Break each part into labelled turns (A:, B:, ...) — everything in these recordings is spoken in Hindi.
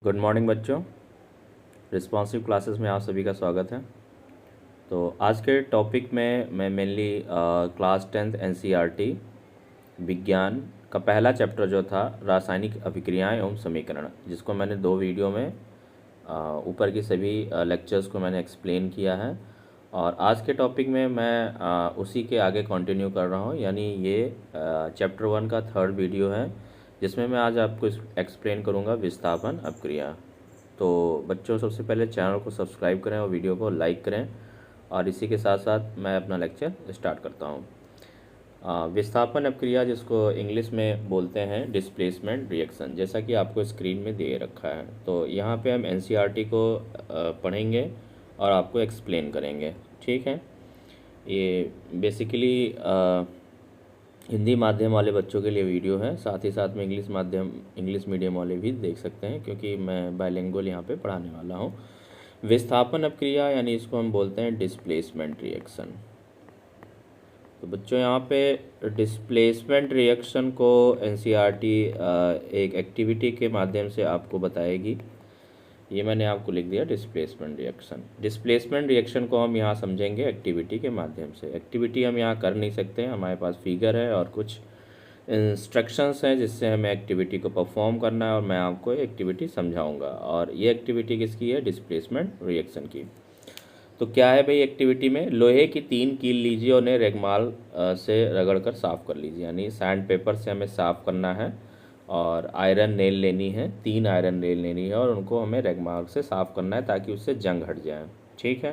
A: गुड मॉर्निंग बच्चों। रिस्पॉन्सिव क्लासेस में आप सभी का स्वागत है। तो आज के टॉपिक में मैं मेनली क्लास 10th एनसीईआरटी विज्ञान का पहला चैप्टर जो था रासायनिक अभिक्रियाएं एवं समीकरण, जिसको मैंने 2 वीडियो में ऊपर की सभी लेक्चर्स को मैंने एक्सप्लेन किया है। और आज के टॉपिक में मैं उसी के आगे कंटिन्यू कर रहा हूँ, यानी ये चैप्टर 1 का 3rd वीडियो है, जिसमें मैं आज आपको एक्सप्लेन करूँगा विस्थापन अपक्रिया। तो बच्चों, सबसे पहले चैनल को सब्सक्राइब करें और वीडियो को लाइक करें, और इसी के साथ साथ मैं अपना लेक्चर स्टार्ट करता हूँ। विस्थापन अपक्रिया, जिसको इंग्लिश में बोलते हैं डिस्प्लेसमेंट रिएक्शन, जैसा कि आपको स्क्रीन में दे रखा है। तो यहाँ पे हम एनसीईआरटी को पढ़ेंगे और आपको एक्सप्लेन करेंगे, ठीक है। ये बेसिकली हिंदी माध्यम वाले बच्चों के लिए वीडियो है, साथ ही साथ में इंग्लिश मीडियम वाले भी देख सकते हैं, क्योंकि मैं बाइलिंगुअल यहाँ पे पढ़ाने वाला हूँ। विस्थापन अपक्रिया यानी इसको हम बोलते हैं डिस्प्लेसमेंट रिएक्शन। तो बच्चों, यहाँ पे डिस्प्लेसमेंट रिएक्शन को एनसीईआरटी एक एक्टिविटी के माध्यम से आपको बताएगी। ये मैंने आपको लिख दिया डिस्प्लेसमेंट रिएक्शन। डिस्प्लेसमेंट रिएक्शन को हम यहाँ समझेंगे एक्टिविटी के माध्यम से। एक्टिविटी हम यहाँ कर नहीं सकते हैं, हमारे पास फिगर है और कुछ इंस्ट्रक्शंस हैं जिससे हमें एक्टिविटी को परफॉर्म करना है, और मैं आपको एक्टिविटी समझाऊंगा। और ये एक्टिविटी किसकी है? डिस्प्लेसमेंट रिएक्शन की। तो क्या है भाई एक्टिविटी में? लोहे की 3 कील लीजिए और उन्हें रेगमाल से रगड़ कर साफ़ कर लीजिए, यानी सैंड पेपर से हमें साफ़ करना है। और आयरन नेल लेनी है, 3 आयरन नेल लेनी है, और उनको हमें रेगमाल से साफ़ करना है ताकि उससे जंग हट जाए, ठीक है।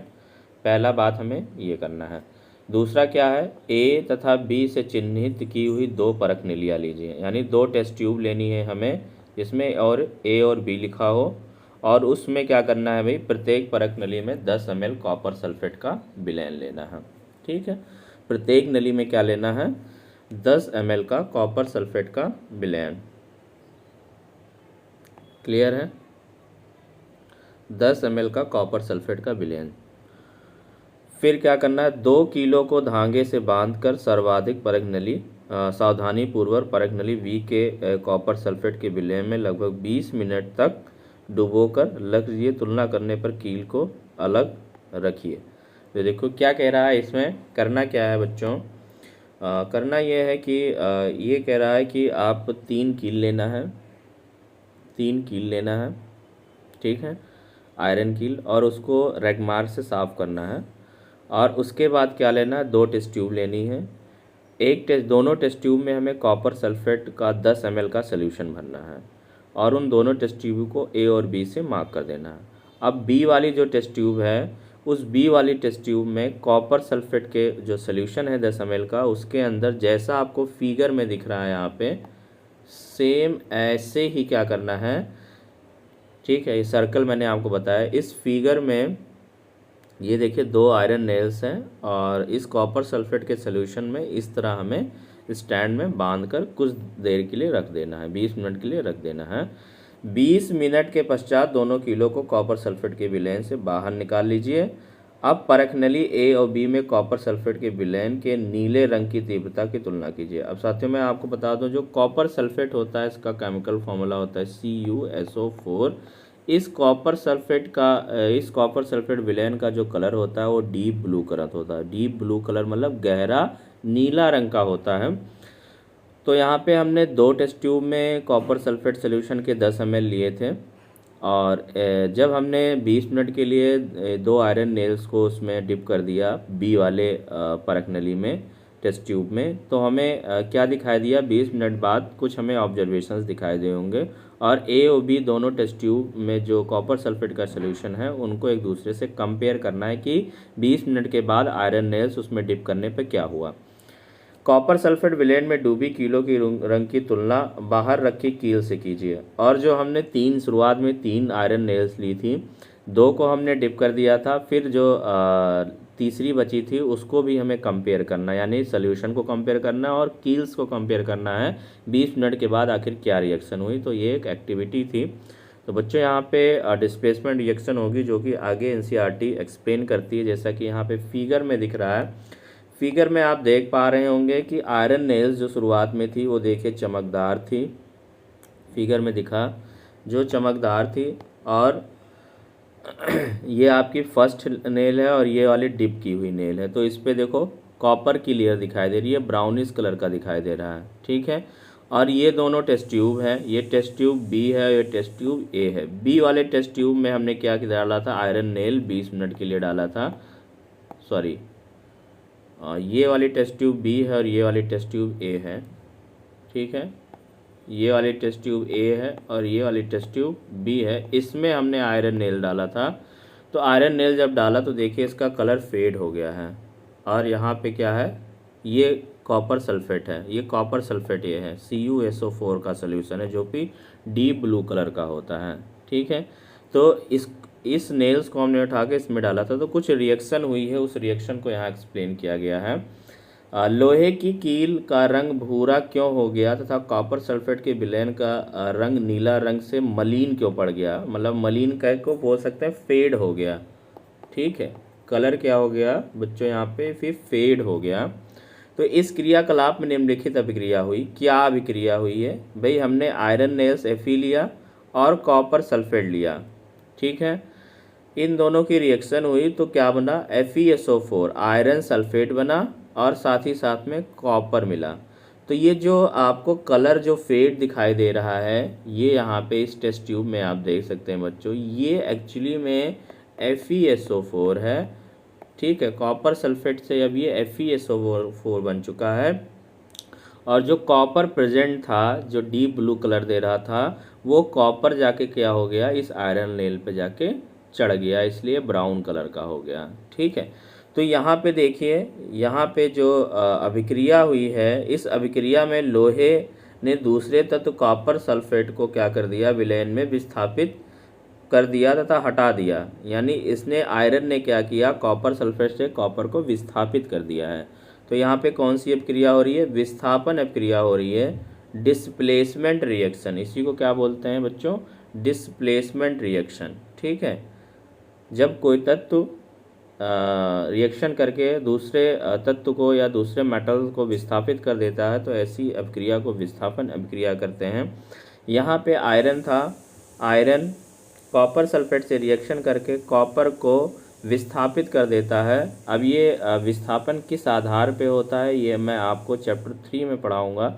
A: पहला बात हमें ये करना है। दूसरा क्या है? ए तथा बी से चिन्हित की हुई 2 परख नलियाँ लीजिए, यानी 2 टेस्ट ट्यूब लेनी है हमें, जिसमें और ए और बी लिखा हो। और उसमें क्या करना है भाई? प्रत्येक परख नली में 10 ml कॉपर सल्फेट का विलयन लेना है, ठीक है। प्रत्येक नली में क्या लेना है? 10 ml का कॉपर सल्फेट का विलयन। क्लियर है? 10 ml का कॉपर सल्फेट का विलयन। फिर क्या करना है? 2 किलो को धागे से बांधकर सर्वाधिक परख नली सावधानी पूर्वक परख नली वी के कॉपर सल्फेट के विलयन में लगभग 20 मिनट तक डुबोकर रख दीजिए। तुलना करने पर कील को अलग रखिए। तो देखो क्या कह रहा है इसमें। करना क्या है बच्चों? करना ये है कि ये कह रहा है कि आप 3 कील लेना है, 3 कील लेना है, ठीक है, आयरन कील, और उसको रेगमार से साफ़ करना है। और उसके बाद क्या लेना है? 2 टेस्ट ट्यूब लेनी है। दोनों टेस्ट ट्यूब में हमें कॉपर सल्फेट का 10 ml का सोल्यूशन भरना है, और उन दोनों टेस्ट ट्यूब को ए और बी से मार्क कर देना है। अब बी वाली जो टेस्ट ट्यूब है, उस बी वाली टेस्ट ट्यूब में कॉपर सल्फेट के जो सोल्यूशन है 10 ml का, उसके अंदर जैसा आपको फिगर में दिख रहा है यहाँ पे, सेम ऐसे ही क्या करना है, ठीक है। ये सर्कल मैंने आपको बताया। इस फिगर में ये देखिए 2 आयरन नेल्स हैं, और इस कॉपर सल्फेट के सोल्यूशन में इस तरह हमें स्टैंड में बांधकर कुछ देर के लिए रख देना है, 20 मिनट के लिए रख देना है। 20 मिनट के पश्चात दोनों किलो को कॉपर सल्फेट के विलयन से बाहर निकाल लीजिए। अब परख नली ए और बी में कॉपर सल्फेट के विलयन के नीले रंग की तीव्रता की तुलना कीजिए। अब साथियों मैं आपको बता दूं, जो कॉपर सल्फेट होता है इसका केमिकल फॉर्मूला होता है CuSO4। इस कॉपर सल्फेट विलयन का जो कलर होता है वो डीप ब्लू कलर होता है। डीप ब्लू कलर मतलब गहरा नीला रंग का होता है। तो यहाँ पे हमने 2 टेस्ट ट्यूब में कॉपर सल्फेट सोल्यूशन के 10 ml लिए थे, और जब हमने 20 मिनट के लिए 2 आयरन नेल्स को उसमें डिप कर दिया बी वाले परख नली में, टेस्ट ट्यूब में, तो हमें क्या दिखाई दिया? 20 मिनट बाद कुछ हमें ऑब्जर्वेशंस दिखाई दे होंगे। और ए और बी दोनों टेस्ट ट्यूब में जो कॉपर सल्फेट का सोल्यूशन है उनको एक दूसरे से कंपेयर करना है कि 20 मिनट के बाद आयरन नेल्स उसमें डिप करने पर क्या हुआ। कॉपर सल्फेट विलयन में डूबी कीलों की रंग की तुलना बाहर रखी कील से कीजिए। और जो हमने शुरुआत में 3 आयरन नेल्स ली थी, 2 को हमने डिप कर दिया था, फिर जो तीसरी बची थी उसको भी हमें कंपेयर करना है, यानी सोल्यूशन को कंपेयर करना है और कील्स को कंपेयर करना है 20 मिनट के बाद आखिर क्या रिएक्शन हुई। तो ये एक एक्टिविटी थी। तो बच्चों यहाँ पे डिस्प्लेसमेंट रिएक्शन होगी, जो कि आगे एनसीईआरटी एक्सप्लेन करती है, जैसा कि यहाँ पे फिगर में दिख रहा है। फिगर में आप देख पा रहे होंगे कि आयरन नेल्स जो शुरुआत में थी वो देखिए चमकदार थी, फिगर में दिखा। जो चमकदार थी, और ये आपकी फर्स्ट नेल है और ये वाली डिप की हुई नेल है। तो इस पे देखो कॉपर की लेयर दिखाई दे रही है, ब्राउनिश कलर का दिखाई दे रहा है, ठीक है। और ये दोनों टेस्ट ट्यूब हैं, ये टेस्ट ट्यूब बी है, ये टेस्ट ट्यूब ए है। बी वाले टेस्ट ट्यूब में हमने क्या डाला था, आयरन नेल 20 मिनट के लिए डाला था, सॉरी ये वाली टेस्ट ट्यूब बी है और ये वाली टेस्ट ट्यूब ए है, ठीक है। ये वाली टेस्ट ट्यूब ए है और ये वाली टेस्ट ट्यूब बी है। इसमें हमने आयरन नेल डाला था। तो आयरन नेल जब डाला तो देखिए इसका कलर फेड हो गया है, और यहाँ पे क्या है, ये कॉपर सल्फेट है, ये कॉपर सल्फेट ये है, CuSO4 का सोल्यूशन है जो कि डीप ब्लू कलर का होता है, ठीक है। तो इस नेल्स को हमने उठा के इसमें डाला था, तो कुछ रिएक्शन हुई है, उस रिएक्शन को यहाँ एक्सप्लेन किया गया है। लोहे की कील का रंग भूरा क्यों हो गया तथा कॉपर सल्फेट के विलयन का रंग नीला रंग से मलिन क्यों पड़ गया, मतलब मलिन कह को बोल सकते हैं, फेड हो गया, ठीक है। कलर क्या हो गया बच्चों यहाँ पे, फिर फेड हो गया। तो इस क्रियाकलाप में निम्नलिखित अभिक्रिया हुई। क्या अभिक्रिया हुई है भाई, हमने आयरन नेल्स Fe लिया और कॉपर सल्फेट लिया, ठीक है। इन दोनों की रिएक्शन हुई तो क्या बना, FeSO4 आयरन सल्फेट बना और साथ ही साथ में कॉपर मिला। तो ये जो आपको कलर जो फेड दिखाई दे रहा है, ये यहाँ पे इस टेस्ट ट्यूब में आप देख सकते हैं बच्चों, ये एक्चुअली में FeSO4 है, ठीक है। कॉपर सल्फेट से अब ये FeSO4 बन चुका है, और जो कॉपर प्रेजेंट था, जो डीप ब्लू कलर दे रहा था, वो कॉपर जाके क्या हो गया, इस आयरन नेल पे जाके चढ़ गया, इसलिए ब्राउन कलर का हो गया, ठीक है। तो यहाँ पे देखिए, यहाँ पे जो अभिक्रिया हुई है, इस अभिक्रिया में लोहे ने दूसरे तत्व कॉपर सल्फेट को क्या कर दिया, विलयन में विस्थापित कर दिया तथा हटा दिया। यानी इसने, आयरन ने क्या किया, कॉपर सल्फेट से कॉपर को विस्थापित कर दिया है। तो यहाँ पे कौन सी अपक्रिया हो रही है, विस्थापन अपक्रिया हो रही है, डिस्प्लेसमेंट रिएक्शन। इसी को क्या बोलते हैं बच्चों, डिस्प्लेसमेंट रिएक्शन, ठीक है। जब कोई तत्व रिएक्शन करके दूसरे तत्व को या दूसरे मेटल को विस्थापित कर देता है, तो ऐसी अपक्रिया को विस्थापन अपक्रिया करते हैं। यहाँ पे आयरन था, आयरन कॉपर सल्फेट से रिएक्शन करके कॉपर को विस्थापित कर देता है। अब ये विस्थापन किस आधार पे होता है, ये मैं आपको चैप्टर 3 में पढ़ाऊँगा,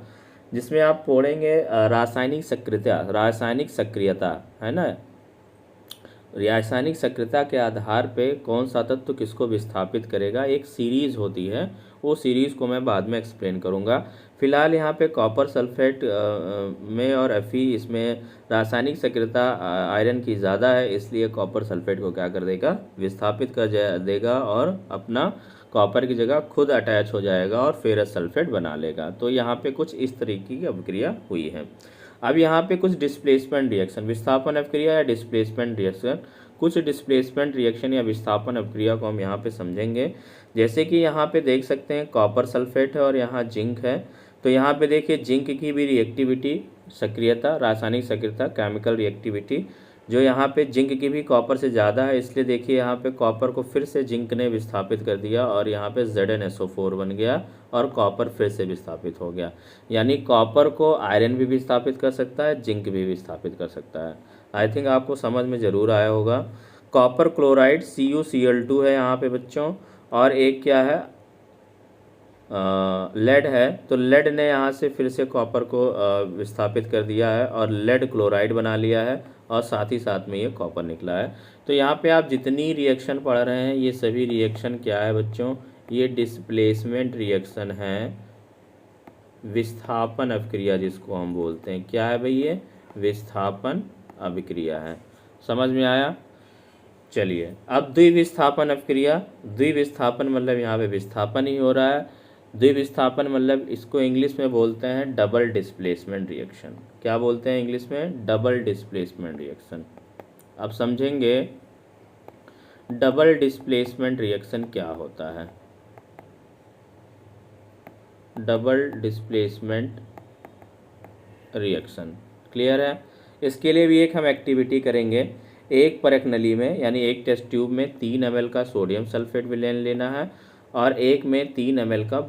A: जिसमें आप पढ़ेंगे रासायनिक सक्रियता, है ना। रासायनिक सक्रियता के आधार पे कौन सा तत्व किसको विस्थापित करेगा, एक सीरीज़ होती है, वो सीरीज़ को मैं बाद में एक्सप्लेन करूँगा। फिलहाल यहाँ पे कॉपर सल्फेट में और Fe इसमें रासायनिक सक्रियता आयरन की ज़्यादा है, इसलिए कॉपर सल्फेट को क्या कर देगा, विस्थापित कर देगा और अपना कॉपर की जगह खुद अटैच हो जाएगा और फेरस सल्फेट बना लेगा। तो यहाँ पे कुछ इस तरीके की अभिक्रिया हुई है। अब यहाँ पे कुछ डिस्प्लेसमेंट रिएक्शन, विस्थापन अभिक्रिया या डिस्प्लेसमेंट रिएक्शन, कुछ डिस्प्लेसमेंट रिएक्शन या विस्थापन अभिक्रिया को हम यहाँ पे समझेंगे। जैसे कि यहाँ पे देख सकते हैं कॉपर सल्फेट है और यहाँ जिंक है। तो यहाँ पे देखिए जिंक की भी रिएक्टिविटी, सक्रियता, रासायनिक सक्रियता, केमिकल रिएक्टिविटी, जो यहाँ पे जिंक की भी कॉपर से ज़्यादा है, इसलिए देखिए यहाँ पे कॉपर को फिर से जिंक ने विस्थापित कर दिया और यहाँ पे ZnSO4 बन गया और कॉपर फिर से विस्थापित हो गया। यानी कॉपर को आयरन भी विस्थापित कर सकता है, जिंक भी विस्थापित कर सकता है। आई थिंक आपको समझ में ज़रूर आया होगा। कॉपर क्लोराइड CuCl2 है यहाँ पे बच्चों, और एक क्या है, लेड है। तो लेड ने यहाँ से फिर से कॉपर को विस्थापित कर दिया है और लेड क्लोराइड बना लिया है, और साथ ही साथ में ये कॉपर निकला है। तो यहाँ पे आप जितनी रिएक्शन पढ़ रहे हैं, ये सभी रिएक्शन क्या है बच्चों, ये डिस्प्लेसमेंट रिएक्शन है, विस्थापन अभिक्रिया जिसको हम बोलते हैं। क्या है भाई, ये विस्थापन अभिक्रिया है। समझ में आया। चलिए अब द्विविस्थापन अभिक्रिया। द्विविस्थापन मतलब यहाँ पे विस्थापन ही हो रहा है। द्विविस्थापन मतलब इसको इंग्लिश में बोलते हैं डबल डिस्प्लेसमेंट रिएक्शन। क्या बोलते हैं इंग्लिश में, डबल डिस्प्लेसमेंट रिएक्शन। अब समझेंगे डबल डिस्प्लेसमेंट रिएक्शन क्या होता है। डबल डिस्प्लेसमेंट रिएक्शन क्लियर है। इसके लिए भी एक हम एक्टिविटी करेंगे। एक परख नली में, यानी एक टेस्ट ट्यूब में 3 ml का सोडियम सल्फेट विलयन लेना है और एक में 3 ml का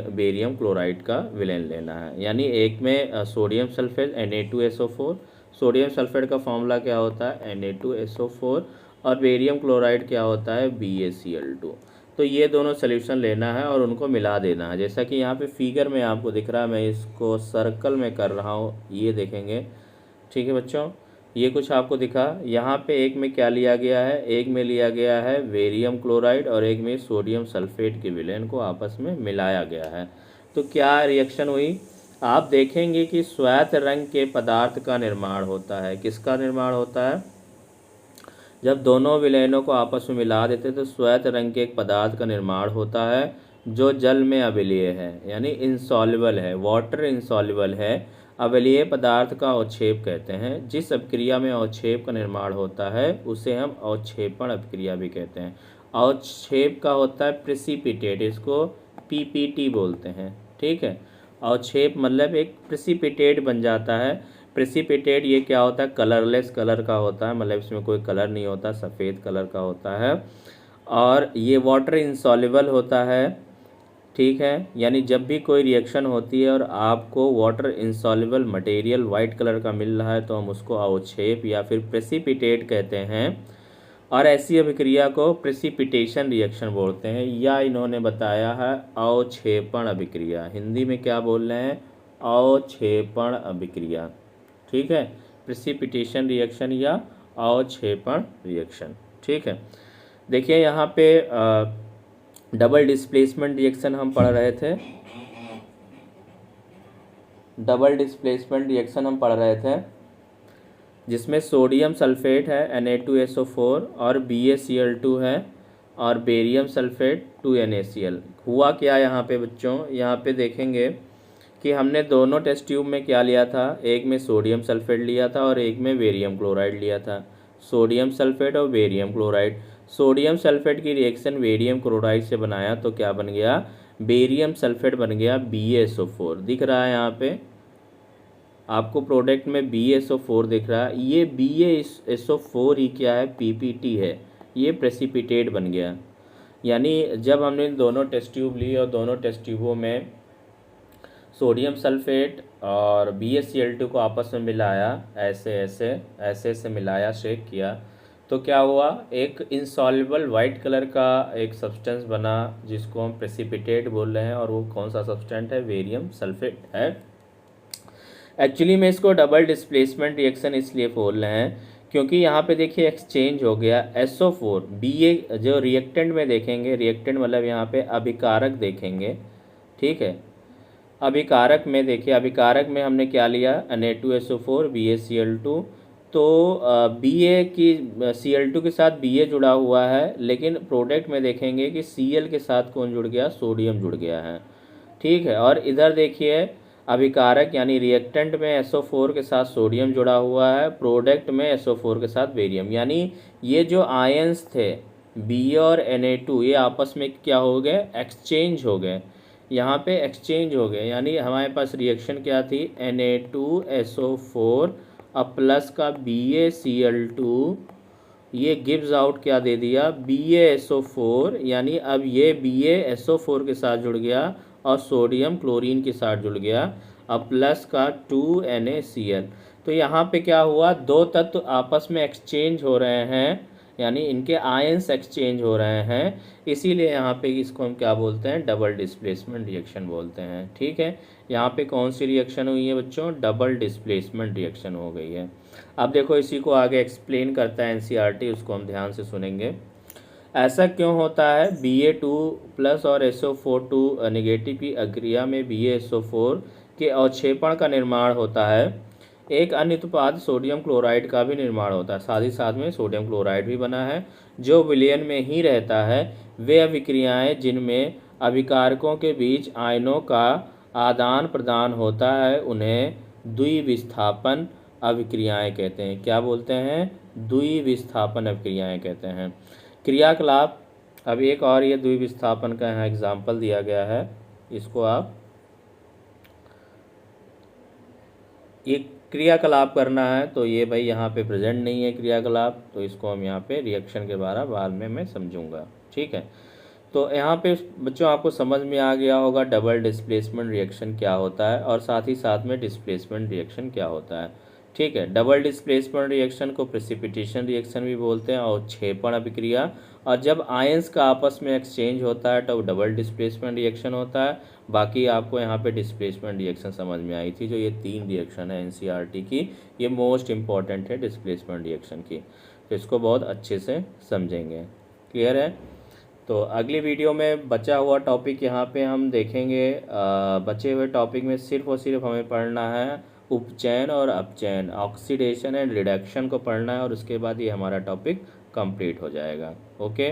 A: बेरियम क्लोराइड का विलयन लेना है। यानी एक में sodium sulphate Na2SO4, sodium sulphate का फॉर्मूला क्या होता है Na2SO4 और बेरियम क्लोराइड क्या होता है BaCl2। तो ये दोनों सोल्यूशन लेना है और उनको मिला देना है, जैसा कि यहाँ पे फिगर में आपको दिख रहा है, मैं इसको सर्कल में कर रहा हूँ, ये देखेंगे। ठीक है बच्चों, ये कुछ आपको दिखा। यहाँ पे एक में क्या लिया गया है, एक में लिया गया है बेरियम क्लोराइड और एक में सोडियम सल्फेट के विलयन को आपस में मिलाया गया है। तो क्या रिएक्शन हुई, आप देखेंगे कि श्वेत रंग के पदार्थ का निर्माण होता है। किसका निर्माण होता है, जब दोनों विलयनों को आपस में मिला देते तो श्वेत रंग के एक पदार्थ का निर्माण होता है जो जल में अविलीय है, यानी इंसॉल्युबल है, वाटर इंसॉल्युबल है। अविलीय पदार्थ का अवक्षेप कहते हैं। जिस अभिक्रिया में अवक्षेप का निर्माण होता है उसे हम अवक्षेपण अभिक्रिया भी कहते हैं। अवक्षेप का होता है प्रेसिपिटेट, इसको PPT बोलते हैं। ठीक है, अवक्षेप मतलब एक प्रेसिपिटेट बन जाता है। प्रेसिपिटेट ये क्या होता है, कलरलेस कलर का होता है, मतलब इसमें कोई कलर नहीं होता, सफ़ेद कलर का होता है और ये वाटर इंसॉल्युबल होता है। ठीक है, यानी जब भी कोई रिएक्शन होती है और आपको water insoluble material white colour का मिल रहा है तो हम उसको अवक्षेप या फिर प्रेसिपिटेट कहते हैं। और ऐसी अभिक्रिया को प्रेसिपिटेशन रिएक्शन बोलते हैं, या इन्होंने बताया है अवक्षेपण अभिक्रिया। हिंदी में क्या बोल रहे हैं, अवक्षेपण अभिक्रिया। ठीक है, प्रेसिपिटेशन रिएक्शन या अवक्षेपण रिएक्शन। ठीक है, देखिए यहाँ पे डबल डिस्प्लेसमेंट रिएक्शन हम पढ़ रहे थे। डबल डिस्प्लेसमेंट रिएक्शन हम पढ़ रहे थे जिसमें सोडियम सल्फेट है Na2SO4 और BaCl2 है और बेरियम सल्फेट 2NaCl। हुआ क्या यहाँ पे बच्चों, यहाँ पे देखेंगे कि हमने दोनों टेस्ट ट्यूब में क्या लिया था, एक में सोडियम सल्फेट लिया था और एक में बेरियम क्लोराइड लिया था। सोडियम सल्फेट और बेरियम क्लोराइड, सोडियम सल्फेट की रिएक्शन बेरियम क्लोराइड से बनाया तो क्या बन गया, बेरियम सल्फेट बन गया BaSO4। दिख रहा है यहाँ पे आपको प्रोडक्ट में BaSO4 दिख रहा है। ये BaSO4 ही क्या है, PPT है, ये प्रेसिपिटेट बन गया। यानी जब हमने दोनों टेस्ट ट्यूब ली और दोनों टेस्ट ट्यूबों में सोडियम सल्फेट और BaCl2 को आपस में मिलाया, ऐसे मिलाया, शेक किया, तो क्या हुआ, एक इंसॉल्युबल वाइट कलर का एक सब्सटेंस बना जिसको हम प्रेसिपिटेट बोल रहे हैं। और वो कौन सा सब्सटेंट है, बेरियम सल्फेट है। एक्चुअली में इसको डबल डिस्प्लेसमेंट रिएक्शन इसलिए बोल रहे हैं क्योंकि यहाँ पे देखिए एक्सचेंज हो गया SO4 Ba, जो रिएक्टेंट में देखेंगे, रिएक्टेंट मतलब यहाँ पे अभिकारक देखेंगे। ठीक है, अभिकारक में देखिए, अभिकारक में हमने क्या लिया, Na2SO4 BaCl2। तो Ba की Cl2 के साथ Ba जुड़ा हुआ है, लेकिन प्रोडक्ट में देखेंगे कि Cl के साथ कौन जुड़ गया, सोडियम जुड़ गया है। ठीक है, और इधर देखिए अभिकारक यानी रिएक्टेंट में SO4 के साथ सोडियम जुड़ा हुआ है, प्रोडक्ट में SO4 के साथ बेरियम। यानी ये जो आयंस थे Ba और Na2 ये आपस में क्या हो गए, एक्सचेंज हो गए। यहाँ पे एक्सचेंज हो गए, यानी हमारे पास रिएक्शन क्या थी, Na2SO4 अब प्लस का BaCl2, ये गिव्स आउट क्या दे दिया, BaSO4। यानी अब ये BaSO4 के साथ जुड़ गया और सोडियम क्लोरीन के साथ जुड़ गया, अब प्लस का 2NaCl। तो यहाँ पे क्या हुआ, दो तत्व आपस में एक्सचेंज हो रहे हैं, यानी इनके आयंस एक्सचेंज हो रहे हैं, इसीलिए यहाँ पे इसको हम क्या बोलते हैं, डबल डिस्प्लेसमेंट रिएक्शन बोलते हैं। ठीक है, यहाँ पे कौन सी रिएक्शन हुई है बच्चों, डबल डिस्प्लेसमेंट रिएक्शन हो गई है। अब देखो इसी को आगे एक्सप्लेन करता है NCERT, उसको हम ध्यान से सुनेंगे। ऐसा क्यों होता है, Ba2+ और SO4 नेगेटिव की अभिक्रिया में BaSO4 के अवक्षेपण का निर्माण होता है। एक अन्य उत्पाद सोडियम क्लोराइड का भी निर्माण होता है, साथ ही साथ में सोडियम क्लोराइड भी बना है जो विलयन में ही रहता है। वे अभिक्रियाएं जिनमें अभिकारकों के बीच आयनों का आदान प्रदान होता है उन्हें द्विविस्थापन अभिक्रियाएं कहते हैं। क्या बोलते हैं, द्विविस्थापन अभिक्रियाएं कहते हैं। क्रियाकलाप, अब एक और ये द्विविस्थापन का यहाँ एग्जाम्पल दिया गया है, इसको आप एक क्रियाकलाप करना है तो ये भाई यहाँ पे प्रेजेंट नहीं है क्रियाकलाप, तो इसको हम यहाँ पे रिएक्शन के बारे बाद में मैं समझूंगा। ठीक है, तो यहाँ पे बच्चों आपको समझ में आ गया होगा डबल डिस्प्लेसमेंट रिएक्शन क्या होता है और साथ ही साथ में डिस्प्लेसमेंट रिएक्शन क्या होता है। ठीक है। डबल डिस्प्लेसमेंट रिएक्शन को प्रेसिपिटेशन रिएक्शन भी बोलते हैं, और क्षेपण अभिक्रिया। और जब आयंस का आपस में एक्सचेंज होता है तो डबल डिस्प्लेसमेंट रिएक्शन होता है। बाकी आपको यहाँ पे डिस्प्लेसमेंट रिएक्शन समझ में आई थी, जो ये 3 रिएक्शन है एनसीईआरटी की, ये मोस्ट इंपॉर्टेंट है डिस्प्लेसमेंट रिएक्शन की, तो इसको बहुत अच्छे से समझेंगे। क्लियर है। तो अगली वीडियो में बचा हुआ टॉपिक यहाँ पे हम देखेंगे। बचे हुए टॉपिक में सिर्फ और सिर्फ हमें पढ़ना है उपचयन और अपचयन, ऑक्सीडेशन एंड रिडक्शन को पढ़ना है, और उसके बाद ये हमारा टॉपिक कंप्लीट हो जाएगा। ओके।